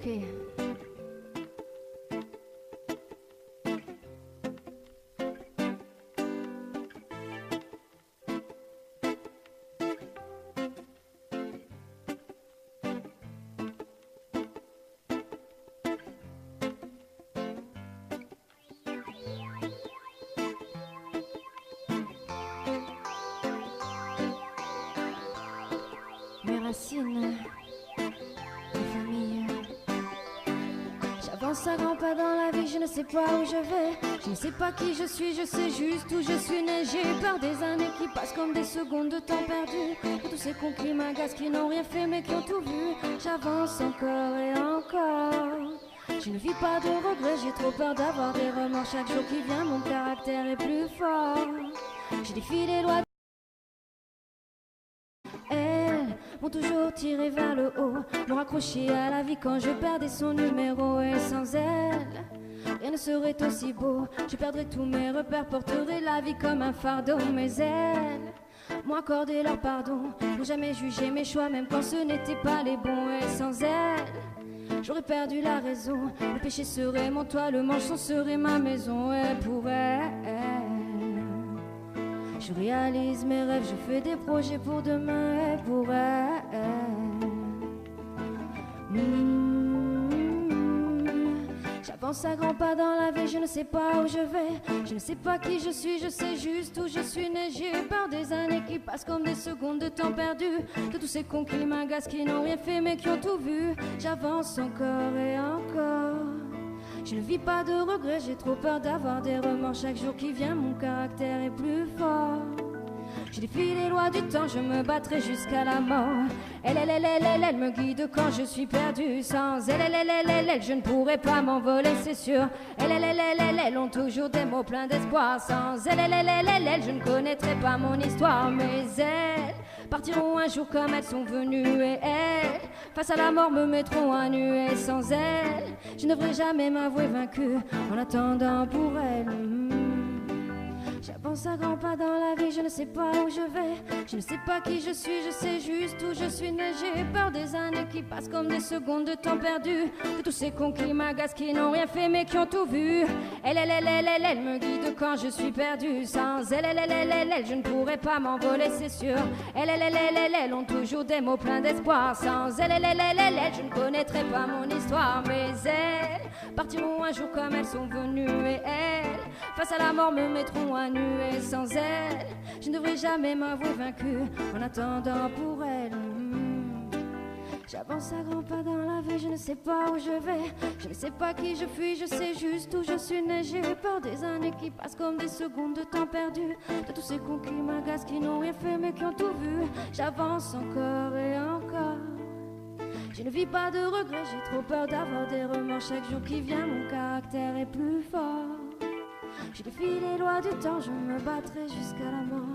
Ok. Mes racines, mes familles. J'avance à grands pas dans la vie, je ne sais pas où je vais. Je ne sais pas qui je suis, je sais juste où je suis né. J'ai peur des années qui passent comme des secondes de temps perdu. De tous ces cons qui m'agacent, qui n'ont rien fait mais qui ont tout vu. J'avance encore et encore. Je ne vis pas de regrets, j'ai trop peur d'avoir des remords. Chaque jour qui vient, mon caractère est plus fort. Je défie les lois. Elles m'ont toujours tiré vers le haut, m'ont raccroché à la vie quand je perdais son numéro. Et sans elles, rien ne serait aussi beau. Je perdrais tous mes repères, porterais la vie comme un fardeau. Mais elles m'ont accordé leur pardon, n'ont jamais jugé mes choix, même quand ce n'était pas les bons. Et sans elles, j'aurais perdu la raison. Le péché serait mon toit, le mensonge serait ma maison. Et pour elles, je réalise mes rêves, je fais des projets pour demain. Et pour elle, j'avance à grands pas dans la vie, je ne sais pas où je vais. Je ne sais pas qui je suis, je sais juste où je suis né. J'ai peur des années qui passent comme des secondes de temps perdu. De tous ces cons qui m'agacent, qui n'ont rien fait mais qui ont tout vu. J'avance encore et encore. Je ne vis pas de regrets, j'ai trop peur d'avoir des remords. Chaque jour qui vient, mon caractère est plus fort. Je défie les lois du temps, je me battrai jusqu'à la mort. Elle me guide quand je suis perdu. Sans elle, je ne pourrais pas m'envoler, c'est sûr. Elle ont toujours des mots pleins d'espoir. Sans elle, je ne connaîtrais pas mon histoire. Mais elles partiront un jour comme elles sont venues. Et elles, face à la mort, me mettront à nu. Et sans elles, je ne devrais jamais m'avouer vaincu. En attendant pour elles, j'avance à grands pas dans la vie, je ne sais pas où je vais. Je ne sais pas qui je suis, je sais juste où je suis né. J'ai peur des années qui passent comme des secondes de temps perdu. De tous ces cons qui m'agacent, qui n'ont rien fait mais qui ont tout vu. Elle me guide quand je suis perdu. Sans elle, je ne pourrais pas m'envoler, c'est sûr. Elle ont toujours des mots pleins d'espoir. Sans elle, je ne connaîtrais pas mon histoire. Mais elles partiront un jour comme elles sont venues. Et elles, face à la mort, me mettront à nu. Et sans elle, je ne devrais jamais m'avouer vaincu. En attendant pour elle, j'avance à grands pas dans la vie, je ne sais pas où je vais. Je ne sais pas qui je suis, je sais juste où je suis né. J'ai peur des années qui passent comme des secondes de temps perdu. De tous ces cons qui m'agacent, qui n'ont rien fait mais qui ont tout vu. J'avance encore et encore. Je ne vis pas de regrets, j'ai trop peur d'avoir des remords. Chaque jour qui vient, mon caractère est plus fort. Je défie les lois du temps, je me battrai jusqu'à la mort.